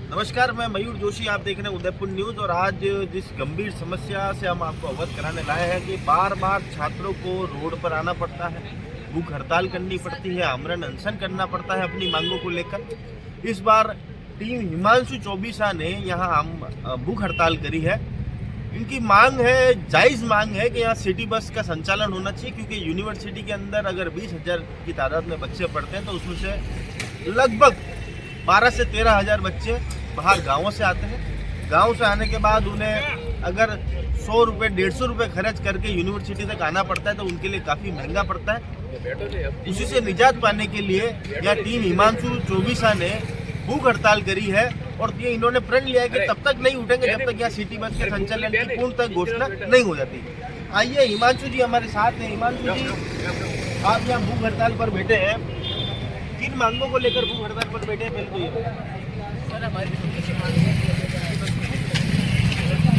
नमस्कार, मैं मयूर जोशी। आप देख रहे हैं उदयपुर न्यूज़। और आज जिस गंभीर समस्या से हम आपको अवगत कराने लाए हैं कि बार बार छात्रों को रोड पर आना पड़ता है, भूख हड़ताल करनी पड़ती है, आमरण अनशन करना पड़ता है अपनी मांगों को लेकर। इस बार टीम हिमांशु चौबीसा ने यहाँ भूख हड़ताल करी है। इनकी मांग है, जायज़ मांग है कि यहाँ सिटी बस का संचालन होना चाहिए, क्योंकि यूनिवर्सिटी के अंदर अगर 20,000 की तादाद में बच्चे पढ़ते हैं तो उसमें से लगभग 12 से 13,000 बच्चे बाहर गाँवों से आते हैं। गांव से आने के बाद उन्हें अगर 100 रुपये 150 रुपये खर्च करके यूनिवर्सिटी तक आना पड़ता है तो उनके लिए काफ़ी महंगा पड़ता है। उसी से निजात पाने के लिए यह टीम हिमांशु चौबीसा ने भूख हड़ताल करी है। और ये इन्होंने प्रण लिया है कि तब तक नहीं उठेंगे जब तक यहाँ सिटी बस के संचालन की पूर्णतः घोषणा नहीं हो जाती। आइए, हिमांशु जी हमारे साथ हैं। हिमांशु जी, आप यहाँ भूख हड़ताल पर बैठे हैं, किन मांगों को लेकर भूख हड़ताल पर बैठे हैं? पहले तो ये सर, हमारी छोटी सी मांग है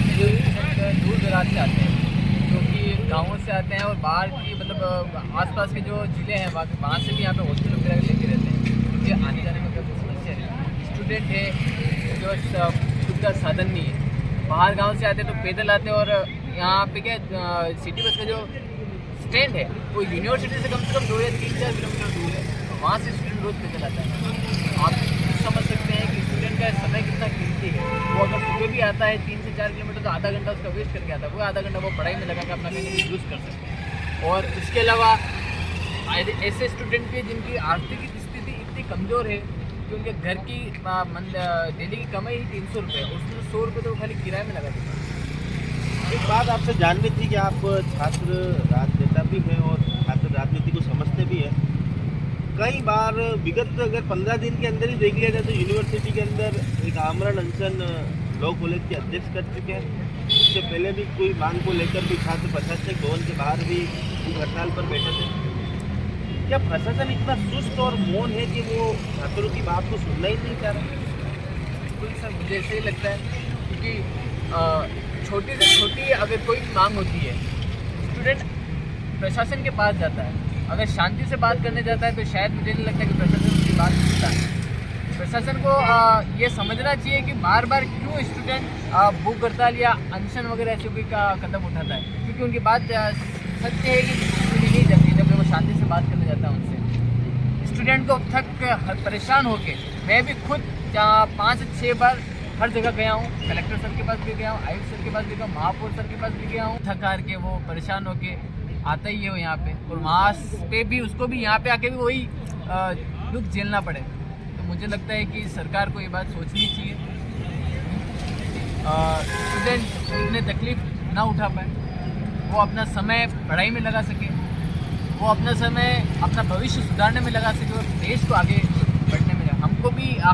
कि दूर दराज से आते हैं, जो कि गाँवों से आते हैं और बाहर की मतलब आसपास के जो ज़िले हैं वहाँ से भी यहाँ पे हॉस्पिटल वगैरह लेके रहते हैं, क्योंकि आने जाने में काफ़ी समस्या है। स्टूडेंट है जो खुद का साधन नहीं है, बाहर गांव से आते हैं तो पैदल आते हैं। और यहाँ पे क्या सिटी बस का जो स्टैंड है वो यूनिवर्सिटी से कम 2 या 3-4 किलोमीटर दूर है, तो वहाँ से स्टूडेंट रोज पैदल आता है। आप समझ सकते हैं कि स्टूडेंट का समय कितना कीमती है। वो अगर सुबह भी आता है 3 से 4 किलोमीटर तो आधा घंटा उसका वेस्ट करके आता है, वो आधा घंटा वो पढ़ाई में लगा के अपना कहीं यूज़ कर सकते हैं। और उसके अलावा ऐसे स्टूडेंट के जिनकी आर्थिक स्थिति इतनी कमज़ोर है कि उनके घर की डेली की कमाई ही 300 रुपये, उसमें 100 रुपये तो खाली किराए में लगा देते हैं। एक बात आपसे जाननी थी कि आप छात्र राजनेता भी हैं और छात्र राजनीति को समझते भी हैं। कई बार विगत अगर 15 दिन के अंदर ही देख लिया जाए तो यूनिवर्सिटी के अंदर एक आमरण अनशन लॉ कॉलेज के अध्यक्ष कर चुके हैं। इससे पहले भी कोई मांग को लेकर भी छात्र प्रशासनिक भवन के बाहर भी भूख हड़ताल पर बैठे थे। क्या प्रशासन इतना सुस्त और मौन है कि वो छात्रों की बात को सुनना ही नहीं चाह रहा? बिल्कुल सर, मुझे ऐसे ही लगता है, क्योंकि छोटी से छोटी अगर कोई मांग होती है, स्टूडेंट प्रशासन के पास जाता है, अगर शांति से बात करने जाता है तो शायद मुझे नहीं लगता कि प्रशासन उसकी बात सुनता है। प्रशासन को ये समझना चाहिए कि बार बार क्यों स्टूडेंट भूख हड़ताल या अनशन वगैरह ऐसे कोई का कदम उठाता है, क्योंकि उनकी बात सत्य है कि सुनी नहीं जाती जब वो शांति से बात करने जाता है उनसे। स्टूडेंट को थक परेशान होके मैं भी खुद 5 से 6 बार हर जगह गया हूँ। कलेक्टर सर के पास भी गया हूँ, आयुक्त सर के पास भी गया हूँ, महापौर सर के पास भी गया हूँ। थक हार के वो परेशान होके आता ही है वो यहाँ पे, और वहाँ पे भी उसको भी यहाँ पे आके भी वही दुख झेलना पड़े। तो मुझे लगता है कि सरकार को ये बात सोचनी चाहिए, स्टूडेंट इतने तकलीफ ना उठा पाए, वो अपना समय पढ़ाई में लगा सके, वो अपना समय अपना भविष्य सुधारने में लगा सके और देश को आगे बढ़ने में लगा।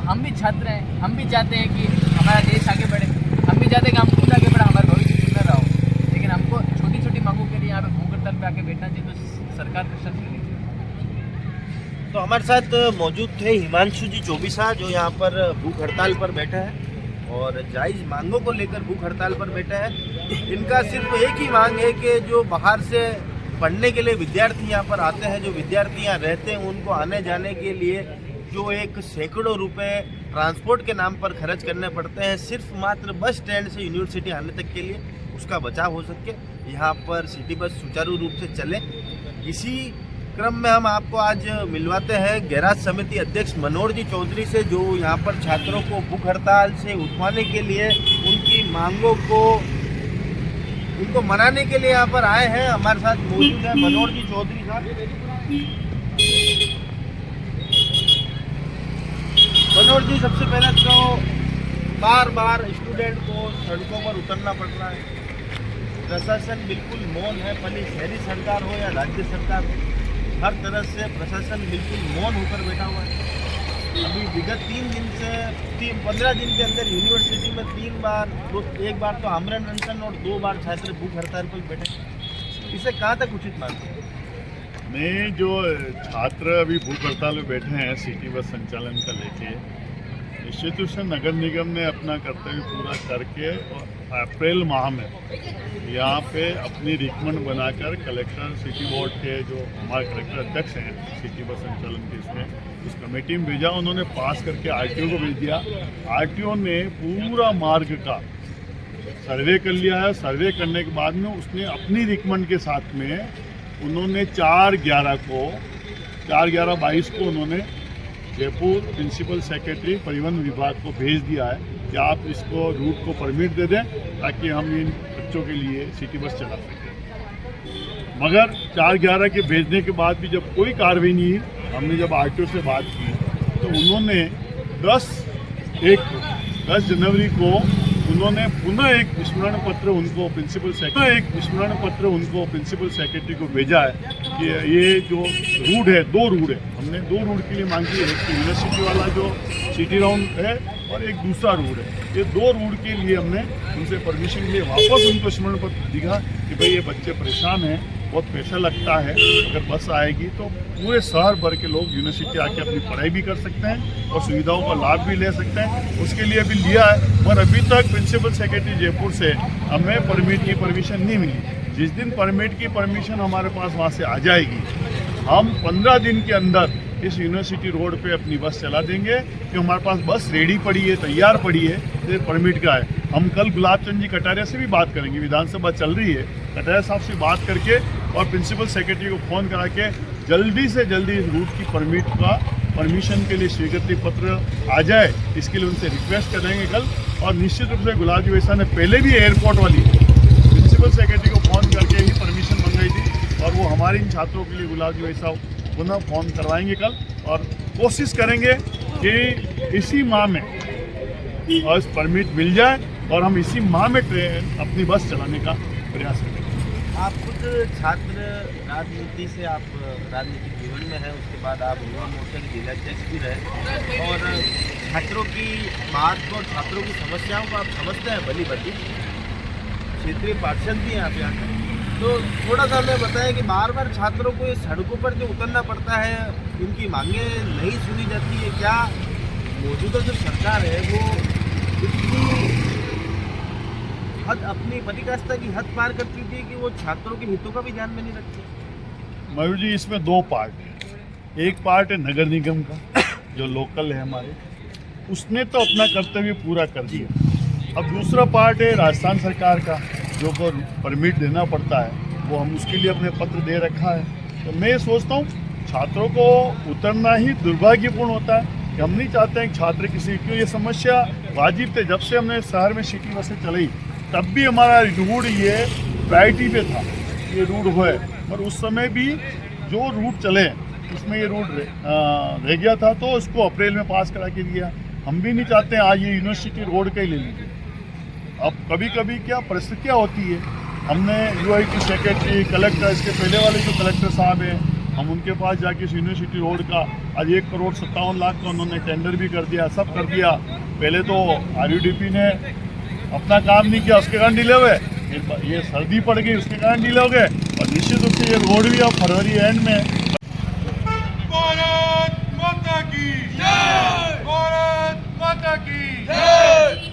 हम भी छात्र हैं, हम भी चाहते हैं कि हमारा देश आगे बढ़े, हम भी चाहते हैं कि हम खुद आगे बढ़े, हमारा भविष्य सुंदर रहा हो। लेकिन हमको छोटी छोटी मांगों के लिए यहाँ पे भूख हड़ताल पे आके बैठना चाहिए, तो सरकार को सख्त करनी चाहिए। तो हमारे साथ मौजूद थे हिमांशु जी चौबीसा, जो यहाँ पर भूख हड़ताल पर बैठा है और जायज़ मांगों को लेकर भूख हड़ताल पर बैठा है। इनका सिर्फ एक ही मांग है कि जो बाहर से पढ़ने के लिए विद्यार्थी यहाँ पर आते हैं, जो विद्यार्थी यहाँ रहते हैं, उनको आने जाने के लिए जो एक सैकड़ों रुपए ट्रांसपोर्ट के नाम पर खर्च करने पड़ते हैं, सिर्फ मात्र बस स्टैंड से यूनिवर्सिटी आने तक के लिए, उसका बचाव हो सके, यहाँ पर सिटी बस सुचारू रूप से चले। इसी क्रम में हम आपको आज मिलवाते हैं गैराज समिति अध्यक्ष मनोहर जी चौधरी से, जो यहाँ पर छात्रों को भूख हड़ताल से उठवाने के लिए, उनकी मांगों को उनको मनाने के लिए यहाँ पर आए हैं। हमारे साथ मौजूद है मनोहर जी चौधरी साहब। मनोहर जी, सबसे पहले तो बार बार स्टूडेंट को सड़कों पर उतरना पड़ रहा है, प्रशासन बिल्कुल मौन है, भले शहरी सरकार हो या राज्य सरकार हो, हर तरह से प्रशासन बिल्कुल मौन होकर बैठा हुआ है। अभी विगत 3 दिन से 15 दिन के अंदर यूनिवर्सिटी में 3 बार, एक बार तो आमरण अनशन और 2 बार छात्र भूख हड़ताल पर बैठे। इसे कहाँ तक उचित मानते हैं? नहीं, जो छात्र अभी भूख हड़ताल में बैठे हैं सिटी बस संचालन का लेके, निश्चित रूप से नगर निगम ने अपना कर्तव्य पूरा करके और अप्रैल माह में यहाँ पे अपनी रिकमेंड बनाकर कलेक्टर, सिटी बोर्ड के जो हमारे कलेक्टर अध्यक्ष हैं सिटी बस संचालन के, इसमें उस कमेटी में भेजा, उन्होंने पास करके आरटीओ को भेज दिया। आरटीओ ने पूरा मार्ग का सर्वे कर लिया है। सर्वे करने के बाद में उसने अपनी रिकमेंड के साथ में उन्होंने 4/11/22 को उन्होंने जयपुर प्रिंसिपल सेक्रेटरी परिवहन विभाग को भेज दिया है कि आप इसको रूट को परमिट दे दें ताकि हम इन बच्चों के लिए सिटी बस चला सकें। मगर 4/11 के भेजने के बाद भी जब कोई कार्रवाई नहीं हुई, हमने जब आरटीओ से बात की तो उन्होंने 10 जनवरी को उन्होंने पुनः एक स्मरण पत्र उनको प्रिंसिपल सेक्रेटरी को भेजा है कि ये जो रूट है, 2 रूट है, हमने 2 रूट के लिए मांगी है। एक तो यूनिवर्सिटी वाला जो सिटी राउंड है और एक दूसरा रूट है। ये 2 रूट के लिए हमने उनसे परमिशन लिए वापस उनको स्मरण पत्र दिखा कि भाई ये बच्चे परेशान हैं, बहुत पैसा लगता है, अगर बस आएगी तो पूरे शहर भर के लोग यूनिवर्सिटी आके अपनी पढ़ाई भी कर सकते हैं और सुविधाओं का लाभ भी ले सकते हैं। उसके लिए अभी लिया है, पर अभी तक प्रिंसिपल सेक्रेटरी जयपुर से हमें परमिट की परमिशन नहीं मिली। जिस दिन परमिट की परमिशन हमारे पास वहाँ से आ जाएगी, हम 15 दिन के अंदर इस यूनिवर्सिटी रोड पे अपनी बस चला देंगे कि हमारे पास बस रेडी पड़ी है, तैयार पड़ी है, तो परमिट का है। हम कल गुलाब चंद जी कटारिया से भी बात करेंगे, विधानसभा चल रही है, कटारिया साहब से बात करके और प्रिंसिपल सेक्रेटरी को फ़ोन करा के जल्दी से जल्दी इस रूट की परमिशन के लिए स्वीकृति पत्र आ जाए, इसके लिए उनसे रिक्वेस्ट करेंगे कल। और निश्चित रूप से गुलाब जी वैसा ने पहले भी एयरपोर्ट वाली प्रिंसिपल सेक्रेटरी को फ़ोन करके ही परमिशन मंगाई थी और वो हमारे इन छात्रों के लिए गुलाब जी वैसा पुनः फ़ोन करवाएंगे कल और कोशिश करेंगे कि इसी माह में बस परमिट मिल जाए और हम इसी माह में अपनी बस चलाने का प्रयास करेंगे। आप खुद छात्र राजनीति से आप राजनीतिक जीवन में हैं, उसके बाद आप युवा मोर्चा के जिलाध्यक्ष भी रहे और छात्रों की बात को और छात्रों की समस्याओं को आप समझते हैं भली भांति, क्षेत्रीय पार्षद भी हैं आप यहाँ के। तो थोड़ा सा हमें बताएं कि बार बार छात्रों को ये सड़कों पर जो उतरना पड़ता है, उनकी मांगें नहीं सुनी जाती है, क्या मौजूदा जो सरकार है वो इतनी हद अपनी पराकाष्ठा की हद पार कर चुकी है कि वो छात्रों के हितों का भी ध्यान में नहीं रखती? मयूर जी, इसमें 2 पार्ट है। एक पार्ट है नगर निगम का जो लोकल है हमारे, उसने तो अपना कर्तव्य पूरा कर दिया। अब दूसरा पार्ट है राजस्थान सरकार का जो परमिट देना पड़ता है, वो हम उसके लिए अपने पत्र दे रखा है। तो मैं ये सोचता हूँ छात्रों को उतरना ही दुर्भाग्यपूर्ण होता है कि हम नहीं चाहते हैं कि छात्र किसी, क्यों ये समस्या वाजिब थे। जब से हमने शहर में सिटी बसें चलाई तब भी हमारा रूट ये प्रायोरिटी पे था, ये रूट है, पर उस समय भी जो रूट चले उसमें ये रूट रह गया था, तो इसको अप्रैल में पास करा के दिया। हम भी नहीं चाहते हैं आज ये यूनिवर्सिटी रोड का ही ले लीजिए। अब कभी कभी क्या परिस्थितियाँ होती है, हमने यूआईटी सेक्रेटरी, कलेक्टर, इसके पहले वाले जो कलेक्टर साहब हैं, हम उनके पास जाके इस यूनिवर्सिटी रोड का आज 1,57,00,000 का उन्होंने टेंडर भी कर दिया, सब कर दिया। पहले तो आरयूडीपी ने अपना काम नहीं किया, उसके कारण डिले हुए, ये सर्दी पड़ गई उसके कारण डिले हो गए और निश्चित रूप से ये रोड भी अब फरवरी एंड में। भारत माता की जय, भारत माता की जय।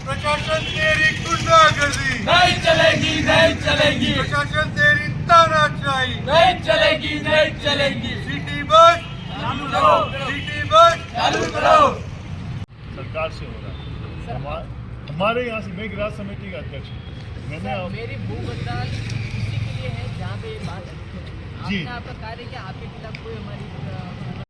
प्रशासन तेरी गुंडागर्दी नहीं चलेगी, नहीं चलेगी, प्रशासन तेरी तानाशाही नहीं चलेगी, नहीं चलेगी। सिटी बस चालू करो, सिटी बस चालू करो। सरकार से हो रहा है। हमारे यहाँ से मैं राज्य समिति का अध्यक्ष हूँ। मैंने मेरी भूख हड़ताल इसी के लिए है जहाँ पे ये बात है। जी। आपने आपका कार्य किया, आपके खिलाफ कोई हमारी